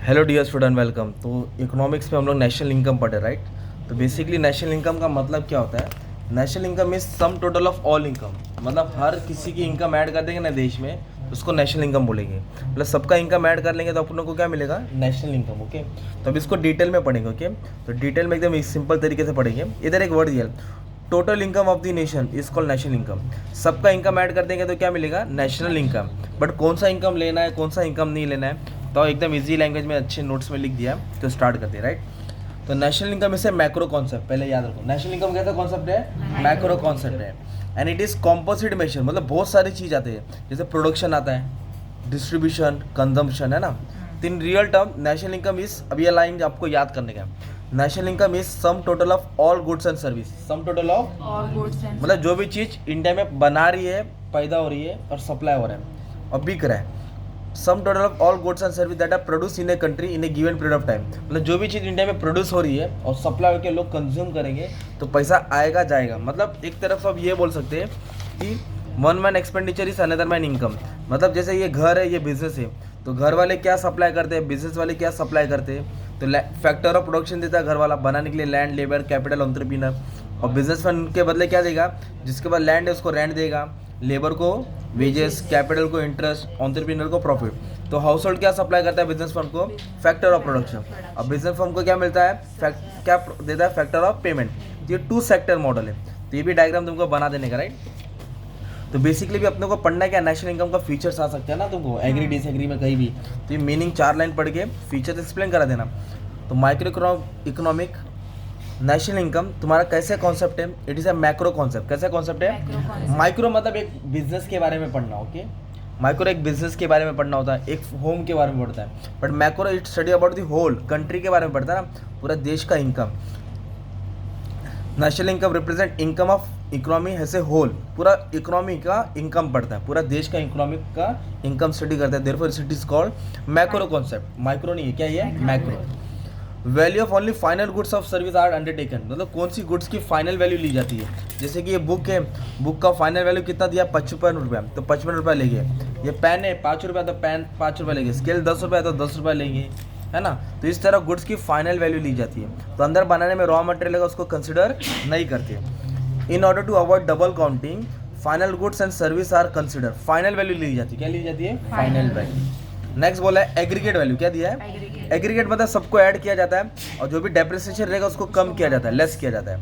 Hello dear student, welcome. तो economics में हम लोग नेशनल इनकम पढ़े, राइट। तो बेसिकली नेशनल इनकम का मतलब क्या होता है? National income is sum total of all income. मतलब हर किसी की इनकम ऐड कर देंगे ना देश में, तो उसको नेशनल इनकम बोलेंगे। मतलब सबका इनकम ऐड कर लेंगे तो अपन को क्या मिलेगा? National income. ओके, तो अब इसको डिटेल में पढ़ेंगे। ओके, तो डिटेल में एकदम सिंपल तरीके से पढ़ेंगे। इधर एक वर्ड दिया, total income of the nation is called national income. सबका इनकम ऐड कर देंगे तो क्या मिलेगा? National income. बट कौन सा इनकम लेना है, कौन सा इनकम नहीं लेना है, तो एकदम इजी लैंग्वेज में अच्छे नोट्स में लिख दिया। तो स्टार्ट करते हैं, राइट। तो नेशनल इनकम इसे मैक्रो कॉन्सेप्ट, पहले याद रखो। नेशनल इनकम कैसा कॉन्सेप्ट है? मैक्रो कॉन्सेप्ट है। And it is composite measure, मतलब बहुत सारी चीज आते हैं। जैसे प्रोडक्शन आता है, डिस्ट्रीब्यूशन, कंजम्पशन, है ना। तो in real term national income is, अब ये लाइन आपको याद करने का, national income is sum total of all goods and service. Some total of और गुड्स एंड मतलब जो भी चीज इंडिया में बना रही है, पैदा हो रही है और सप्लाई हो रहा है और बिक रहा है। Sum total of all goods and service that are produce in a country in a given period of time. मतलब जो भी चीज़ इंडिया में प्रोड्यूस हो रही है और सप्लाई होकर लोग कंज्यूम करेंगे तो पैसा आएगा जाएगा। मतलब एक तरफ आप ये बोल सकते हैं कि one man expenditure is another man income. मतलब जैसे ये घर है, ये बिजनेस है, तो घर वाले क्या सप्लाई करते हैं, बिजनेस वाले क्या सप्लाई करते हैं। तो फैक्टर ऑफ प्रोडक्शन देता है घर वाला, बनाने के लिए लैंड, लेबर, कैपिटल, एंटरप्रेन्योर। और बिजनेसमैन के बदले क्या देगा? जिसके पास लैंड है उसको रेंट देगा, लेबर को वेजेस, कैपिटल को इंटरेस्ट, एंटरप्रेन्योर को प्रॉफिट। तो हाउस होल्ड क्या सप्लाई करता है बिजनेस फर्म को? Factor of production. अब बिजनेस फर्म को क्या मिलता है? क्या देता है? Factor of payment. तो ये टू सेक्टर मॉडल है। तो ये भी डायग्राम तुमको बना देने का, राइट। तो बेसिकली भी अपने को पढ़ना है क्या? नेशनल इनकम का फीचर्स आ सकते हैं ना तुमको, एग्री डिसएग्री में कहीं भी। तो ये मीनिंग 4 लाइन पढ़ के फीचर्स एक्सप्लेन करा देना। तो माइक्रो इकोनॉमिक नेशनल इनकम तुम्हारा कैसे कॉन्सेप्ट है? It is a macro concept. कैसा कॉन्सेप्ट है? माइक्रो मतलब एक बिजनेस के बारे में पढ़ना। ओके, माइक्रो एक बिजनेस के बारे में पढ़ना होता है, एक होम के बारे में पढ़ता है। But macro it study about the whole country के बारे में पढ़ता है ना, पूरा देश का income. National income represent income of economy as a whole, पूरा इकोनॉमी का इनकम पढ़ता है, पूरा देश का इकोनॉमिक का इनकम स्टडी करता है। Therefore it is called macro concept. Micro नहीं है, क्या ये? Macro. Value of only final goods of service are undertaken, मतलब कौन सी गुड्स की फाइनल वैल्यू ली जाती है। जैसे कि ये बुक है, बुक का फाइनल वैल्यू कितना दिया? 55 रुपया, तो 55 रुपया लेंगे। ये पेन है 5 रुपया, तो पेन 5 रुपया लेंगे। स्केल 10 रुपया, तो 10 रुपया लेंगे, है ना। तो इस तरह गुड्स की फाइनल वैल्यू ली जाती है। तो अंदर बनाने में रॉ मटेरियल लगा उसको कंसिडर नहीं करते। In order to avoid double counting final goods and service are consider, final value ली जाती है। क्या ली जाती है? Final value. नेक्स्ट बोला है एग्रीगेट वैल्यू। क्या दिया है? एग्रीगेट मतलब सबको ऐड किया जाता है और जो भी डेप्रिसिएशन रहेगा उसको कम किया जाता है, लेस किया जाता है।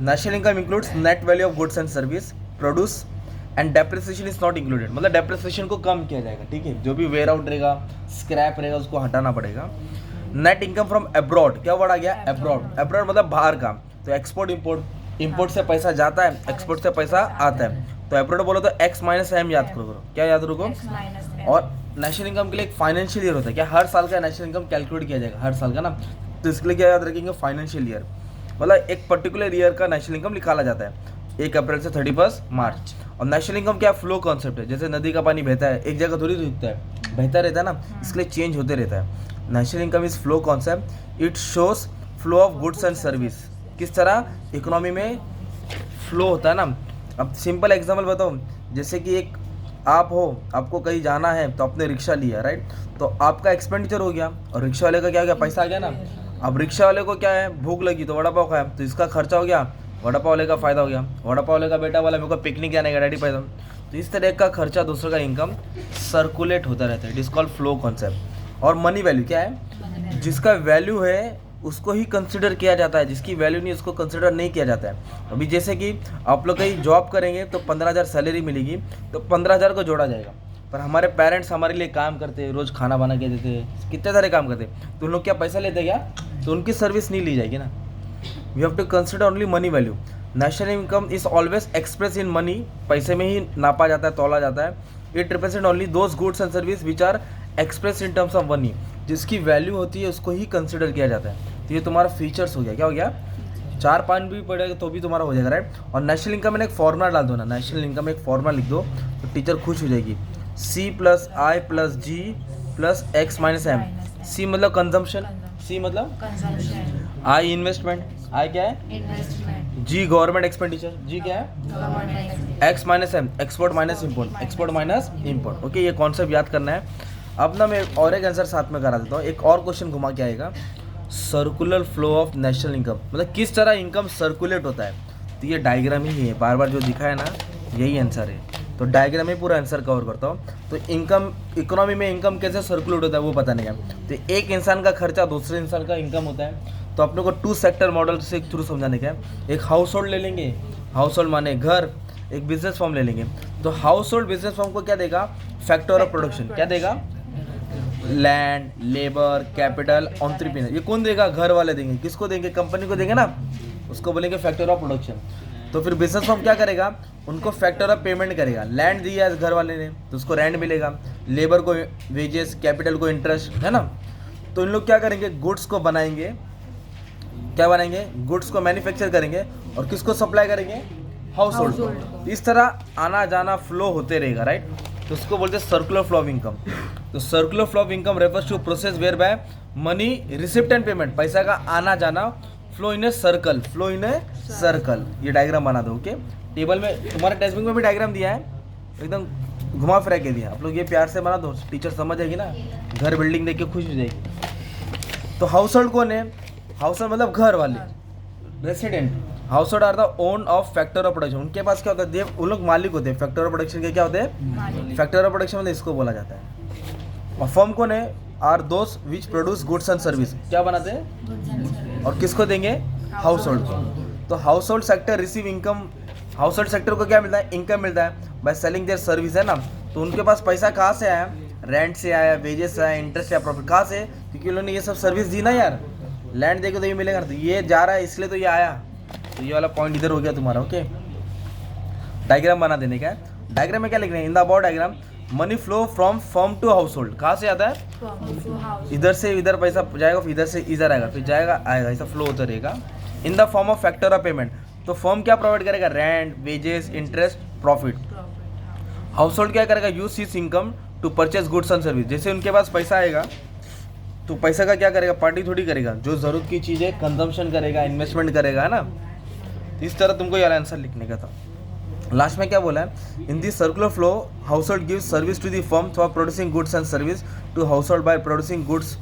National income includes net value of goods and service produce and depreciation is not included, मतलब डेप्रिसिएशन को कम किया जाएगा, ठीक है। जो भी वेयर आउट रहेगा, स्क्रैप रहेगा, उसको हटाना पड़ेगा। नेट इनकम फ्रॉम अब्रॉड, क्या वर्ड आ गया? अब्रॉड। अब्रॉड मतलब बाहर का। तो एक्सपोर्ट इम्पोर्ट, इम्पोर्ट से पैसा जाता है, एक्सपोर्ट से पैसा आता है। तो अब्रॉड बोलो तो एक्स माइनस एम याद करो। क्या याद रखो? और नेशनल इनकम के लिए एक फाइनेंशियल ईयर होता है। क्या हर साल का नेशनल इनकम कैलकुलेट किया जाएगा? हर साल का ना। तो इसके लिए क्या याद रखेंगे? फाइनेंशियल ईयर, मतलब एक पर्टिकुलर ईयर का नेशनल इनकम निकाला जाता है 1 अप्रैल से 31 मार्च। और नेशनल इनकम क्या? फ्लो कॉन्सेप्ट है। जैसे नदी का पानी बहता है, एक जगह थोड़ी रुकता है, बहता रहता है ना, इसलिए चेंज होते रहता है। National income is flow concept. It shows flow of goods and service, किस तरह इकोनॉमी में फ्लो होता है ना। अब सिंपल एग्जांपल बताओ, जैसे कि एक आप हो, आपको कहीं जाना है तो आपने रिक्शा लिया, राइट। तो आपका एक्सपेंडिचर हो गया और रिक्शा वाले का क्या गया? पैसा आ गया ना। अब रिक्शा वाले को क्या है? भूख लगी तो वड़ा पाव खाया, तो इसका खर्चा हो गया, वड़ा पाव वाले का फायदा हो गया। वड़ा पाव वाले का बेटा वाला मेरे को पिकनिक जाने का, डैडी पैसा। तो इस तरह का खर्चा, दूसरे का इनकम सर्कुलेट होता रहता है। It is called flow concept. और मनी वैल्यू क्या है? जिसका वैल्यू है उसको ही कंसिडर किया जाता है, जिसकी वैल्यू नहीं उसको कंसिडर नहीं किया जाता है। अभी जैसे कि आप लोग कहीं जॉब करेंगे तो 15,000 सैलरी मिलेगी, तो 15,000 को जोड़ा जाएगा। पर हमारे पेरेंट्स हमारे लिए काम करते, रोज़ खाना बना के देते, कितने सारे काम करते, तो उन लोग क्या पैसा लेते क्या? तो उनकी सर्विस नहीं ली जाएगी ना। We have to consider only money value. National income is always express in money, पैसे में ही नापा जाता है, तोला जाता है। It represent only those goods and service which are express in terms of money, जिसकी वैल्यू होती है उसको ही कंसिडर किया जाता है। तो ये तुम्हारा फीचर्स हो गया। क्या हो गया? 4-5 भी पड़ेगा तो भी तुम्हारा हो जाएगा, राइट। और नेशनल इनकम में एक फॉर्मूला डाल दो ना, नेशनल इनकम में एक फॉर्मूला लिख दो तो टीचर खुश हो जाएगी। C plus I plus G plus X minus M. C मतलब कंजम्पशन, सी मतलब आई इन्वेस्टमेंट, आई क्या है? Investment. G government expenditure, G क्या है? X minus M, export minus import, export minus import. Okay, ये कॉन्सेप्ट याद करना है। अब ना मैं और एक आंसर साथ में करा देता हूँ, एक और क्वेश्चन घुमा के आएगा, circular flow of national income, मतलब किस तरह इनकम सर्कुलेट होता है। तो ये डायग्राम ही है, बार बार जो दिखा है ना यही आंसर है। तो डायग्राम में पूरा आंसर कवर करता हूँ। तो इनकम, इकोनॉमी में इनकम कैसे सर्कुलेट होता है वो बताने का। तो एक इंसान का खर्चा दूसरे इंसान का इनकम होता है। तो अपने को 2 सेक्टर मॉडल से थ्रू समझाने का है। एक हाउस होल्ड ले लेंगे, हाउस होल्ड माने घर, एक बिजनेस फॉर्म ले लेंगे। तो हाउस होल्ड बिजनेस फॉर्म को क्या देगा, फैक्टर ऑफ प्रोडक्शन क्या देगा, लैंड, लेबर, कैपिटल, एंटरप्रेन्योर। ये कौन देगा, घर वाले देंगे। किसको देंगे, कंपनी को देंगे ना, उसको बोलेंगे फैक्टर ऑफ प्रोडक्शन। तो फिर बिजनेस फॉर्म क्या करेगा, उनको फैक्टर ऑफ पेमेंट करेगा। लैंड दिया है घर वाले ने तो उसको रेंट मिलेगा, लेबर को वेजेस, कैपिटल को इंटरेस्ट, है ना। तो इन लोग क्या करेंगे, गुड्स को बनाएंगे, क्या बनाएंगे, गुड्स को मैन्युफैक्चर करेंगे और किसको सप्लाई करेंगे, हाउस होल्ड को। इस तरह आना जाना फ्लो होते रहेगा, राइट। तो उसको बोलते हैं सर्कुलर फ्लो ऑफ इनकम। तो circular flow of income refers to process whereby money receipt and payment, पैसा का आना जाना, flow in a circle, flow in a circle. ये डायग्राम बना दो, ओके। टेबल में तुम्हारे टेक्स्ट बुक में भी डायग्राम दिया है, एकदम घुमा फिरा के दिया। आप लोग ये प्यार से बना दो, टीचर समझ जाएगी ना, घर बिल्डिंग देख के खुश हो जाएगी। तो हाउस होल्ड कौन है, हाउस होल्ड मतलब घर वाले, resident. Household are the own of factor of production. उनके पास क्या होता है, देव उन लोग मालिक होते हैं। फैक्टर ऑफ प्रोडक्शन के क्या होते हैं, फैक्टर ऑफ प्रोडक्शन मतलब इसको बोला जाता है। और फर्म कौन है, are those which produce goods and service, क्या बनाते हैं और किसको देंगे, हाउस होल्ड को। तो house hold sector receive income, house hold sector को क्या मिलता है, इनकम मिलता है बाय सेलिंग देयर सर्विस, है ना। तो उनके पास पैसा कहाँ से आया, रेंट से आया, वेजेस से आया, इंटरेस्ट या प्रॉफिट कहाँ से, क्योंकि उन्होंने ये सब सर्विस दी ना यार, लैंड देके तो ये मिलेगा ना। तो ये जा रहा है इसलिए तो ये आया। तो ये वाला पॉइंट इधर हो गया तुम्हारा, ओके। डायग्राम बना देने का है। डायग्राम में क्या लिखना है, in the about diagram money flow from firm to household, कहाँ से आता है, इधर से इधर पैसा जाएगा, फिर इधर से इधर आएगा, फिर जाएगा आएगा, ऐसा फ्लो होता रहेगा। In the form of factor of payment, तो फर्म क्या प्रोवाइड करेगा, rent, wages, interest, profit. Household क्या करेगा, use his income to purchase goods and service. जैसे उनके पास पैसा आएगा तो पैसा का क्या करेगा, पार्टी थोड़ी करेगा, जो जरूरत की चीज़ें कंजम्पशन करेगा, इन्वेस्टमेंट करेगा, है ना। इस तरह तुमको ये आंसर लिखने का था। लास्ट में क्या बोला है, in this circular flow household gives service to the firm for producing goods and service to household by producing goods.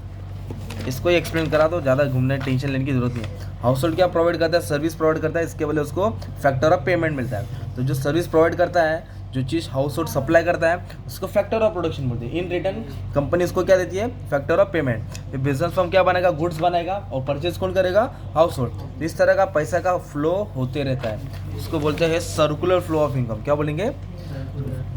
इसको ही एक्सप्लेन करा दो, ज़्यादा घूमने टेंशन लेने की जरूरत नहीं है। हाउस होल्ड क्या प्रोवाइड करता है, सर्विस प्रोवाइड करता है, इसके बदले उसको फैक्टर ऑफ पेमेंट मिलता है। तो जो सर्विस प्रोवाइड करता है, जो चीज़ हाउस होल्ड सप्लाई करता है, उसको फैक्टर ऑफ प्रोडक्शन बोलते हैं। इन रिटर्न कंपनी उसको क्या देती है, factor of payment. Business firm क्या बनाएगा, गुड्स बनाएगा और परचेज कौन करेगा, हाउस होल्ड। इस तरह का पैसा का फ्लो होते रहता है, इसको बोलते हैं सर्कुलर फ्लो ऑफ इनकम। क्या बोलेंगे,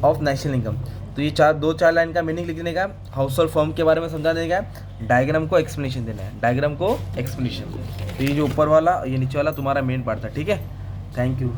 ऑफ नेशनल इनकम। तो ये 4 लाइन का मीनिंग लिखने का, हाउस होल्ड फर्म के बारे में समझा देने का, डायग्राम को एक्सप्लेनेशन देना है, डायग्राम को एक्सप्लेनेशन। तो ये जो ऊपर वाला ये नीचे वाला तुम्हारा मेन पार्ट था, ठीक है। Thank you.